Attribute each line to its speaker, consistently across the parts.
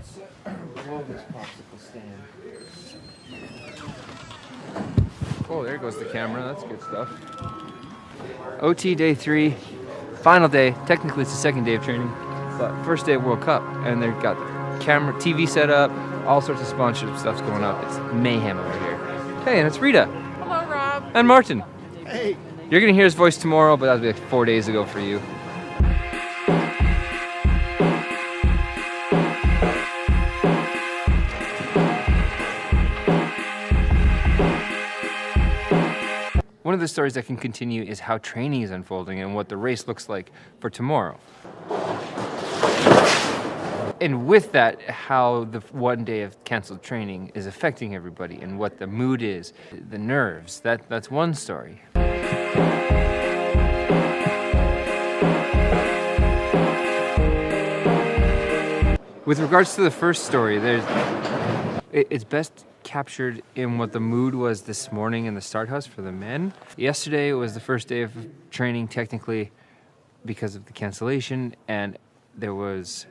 Speaker 1: Let's roll this popsicle stand. Oh, there goes the camera. That's good stuff. OT day 3, final day. Technically, it's the second day of training, but first day of World Cup, and they've got the camera, TV set up, all sorts of sponsorship stuff's going up. It's mayhem over here. Hey, and it's Rita.
Speaker 2: Hello, Rob.
Speaker 1: And Martin.
Speaker 3: Hey.
Speaker 1: You're gonna hear his voice tomorrow, but that'll be like 4 days ago for you. One of the stories that can continue is how training is unfolding and what the race looks like for tomorrow. And with that, how the one day of canceled training is affecting everybody and what the mood is, the nerves. That's one story. With regards to the first story, it's best captured in what the mood was this morning in the start house for the men. Yesterday was the first day of training technically because of the cancellation, and there was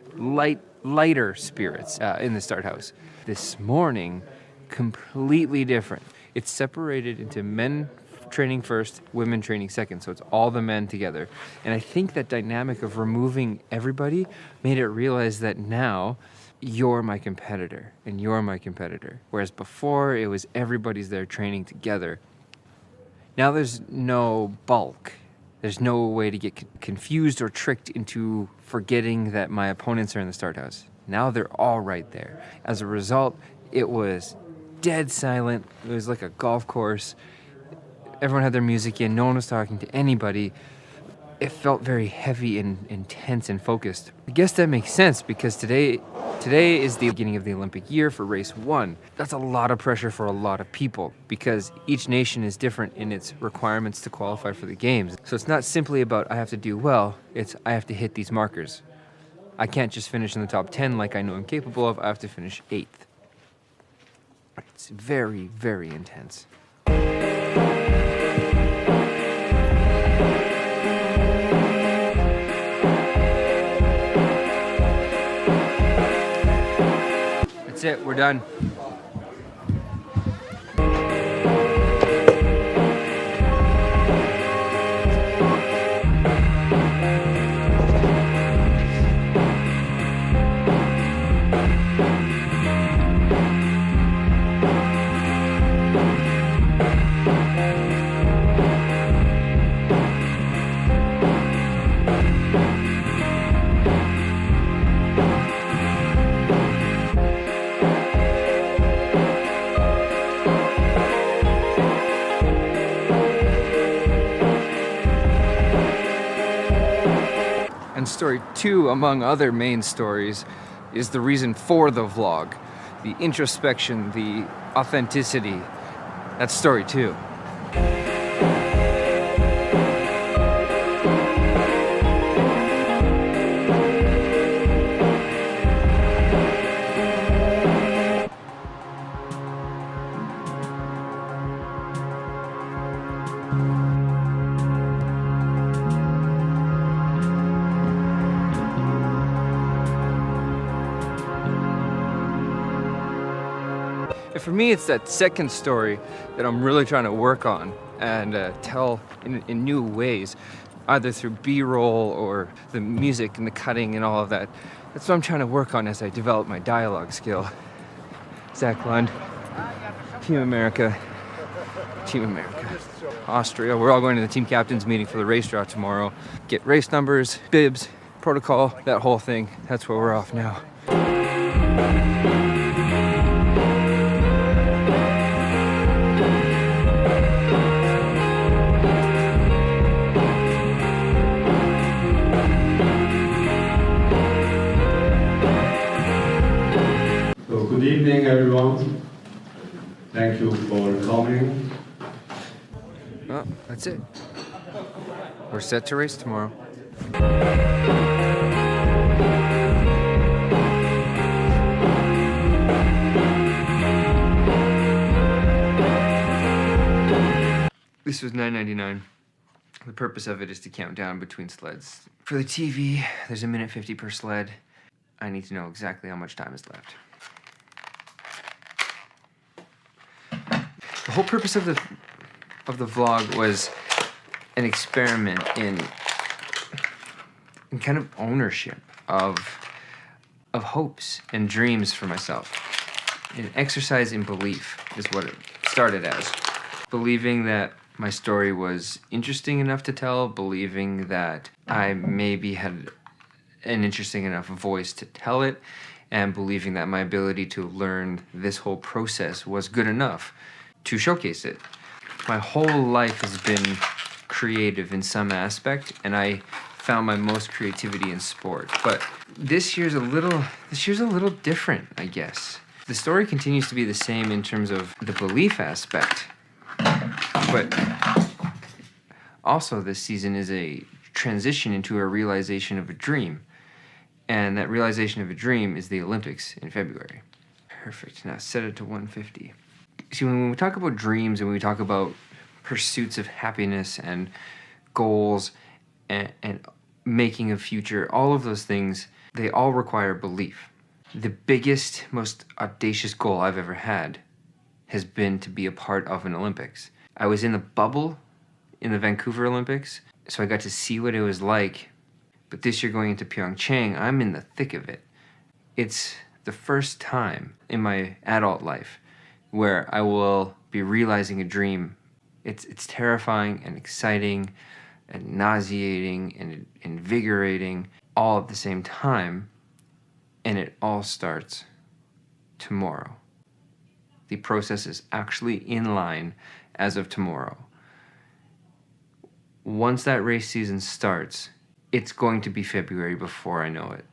Speaker 1: lighter spirits in the start house. This morning, completely different. It's separated into men training first, women training second, so it's all the men together. And I think that dynamic of removing everybody made it realize that now you're my competitor and you're my competitor. Whereas before it was everybody's there training together. Now there's no bulk. There's no way to get confused or tricked into forgetting that my opponents are in the start house. Now they're all right there. As a result, it was dead silent. It was like a golf course. Everyone had their music in. No one was talking to anybody. It felt very heavy and intense and focused. I guess that makes sense because today is the beginning of the Olympic year for race 1. That's a lot of pressure for a lot of people because each nation is different in its requirements to qualify for the games. So it's not simply about I have to do well, it's I have to hit these markers. I can't just finish in the top 10 like I know I'm capable of, I have to finish 8th. It's very, very intense. That's it, we're done. And story 2, among other main stories, is the reason for the vlog. The introspection, the authenticity. That's story 2. And for me, it's that second story that I'm really trying to work on and tell in new ways, either through B-roll or the music and the cutting and all of that. That's what I'm trying to work on as I develop my dialogue skill. Zach Lund, Team America, Austria. We're all going to the team captains meeting for the race draw tomorrow. Get race numbers, bibs, protocol, that whole thing. That's where we're off now.
Speaker 4: Good evening, everyone. Thank you for coming.
Speaker 1: Well, that's it. We're set to race tomorrow. This was $9.99. The purpose of it is to count down between sleds. For the TV, there's a minute 50 per sled. I need to know exactly how much time is left. The whole purpose of the vlog was an experiment in kind of ownership of hopes and dreams for myself. An exercise in belief is what it started as. Believing that my story was interesting enough to tell, believing that I maybe had an interesting enough voice to tell it, and believing that my ability to learn this whole process was good enough to showcase it. My whole life has been creative in some aspect, and I found my most creativity in sport. But this year's a little different, I guess. The story continues to be the same in terms of the belief aspect, but also this season is a transition into a realization of a dream. And that realization of a dream is the Olympics in February. Perfect, now set it to 150. See, when we talk about dreams and when we talk about pursuits of happiness and goals and making a future, all of those things, they all require belief. The biggest, most audacious goal I've ever had has been to be a part of an Olympics. I was in the bubble in the Vancouver Olympics, so I got to see what it was like. But this year going into Pyeongchang, I'm in the thick of it. It's the first time in my adult life where I will be realizing a dream. It's terrifying and exciting and nauseating and invigorating all at the same time, and it all starts tomorrow. The process is actually in line as of tomorrow. Once that race season starts, it's going to be February before I know it.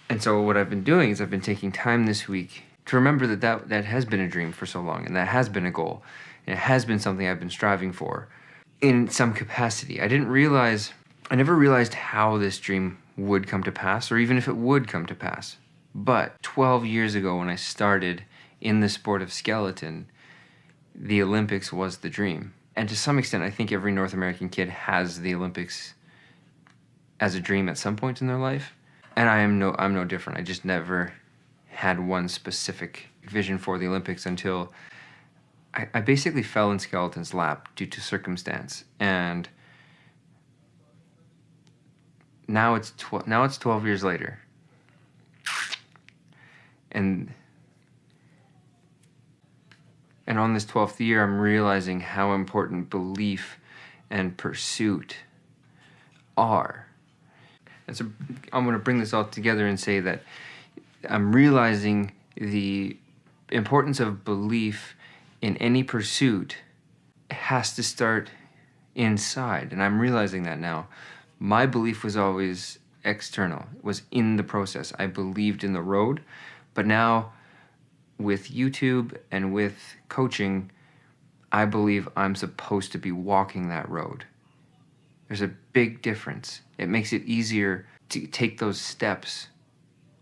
Speaker 1: And so what I've been doing is I've been taking time this week to remember that has been a dream for so long, and that has been a goal, and it has been something I've been striving for in some capacity. I never realized how this dream would come to pass, or even if it would come to pass. But 12 years ago when I started in the sport of skeleton, the Olympics was the dream. And to some extent, I think every North American kid has the Olympics as a dream at some point in their life. And I'm no different. I just never had one specific vision for the Olympics until I basically fell in skeleton's lap due to circumstance. And now it's 12 years later. And on this 12th year, I'm realizing how important belief and pursuit are. And so I'm going to bring this all together and say that I'm realizing the importance of belief in any pursuit has to start inside. And I'm realizing that now. My belief was always external. It was in the process. I believed in the road. But now, with YouTube and with coaching, I believe I'm supposed to be walking that road. There's a big difference. It makes it easier to take those steps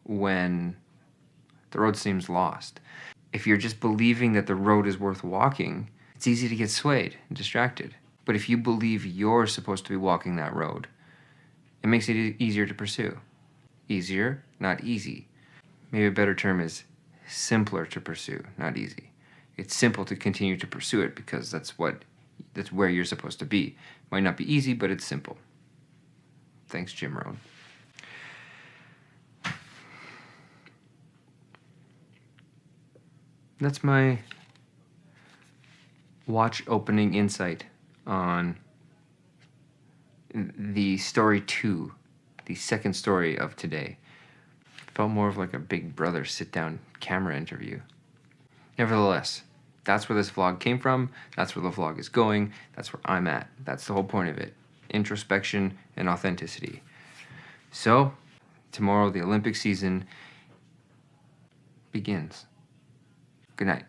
Speaker 1: when the road seems lost. If you're just believing that the road is worth walking, it's easy to get swayed and distracted. But if you believe you're supposed to be walking that road, it makes it easier to pursue. Easier, not easy. Maybe a better term is simpler to pursue, not easy. It's simple to continue to pursue it because that's where you're supposed to be. Might not be easy, but it's simple. Thanks, Jim Rohn. That's my watch opening insight on the story 2, the second story of today. Felt more of like a Big Brother sit-down camera interview. Nevertheless, that's where this vlog came from. That's where the vlog is going. That's where I'm at. That's the whole point of it. Introspection and authenticity. So, tomorrow the Olympic season begins. Good night.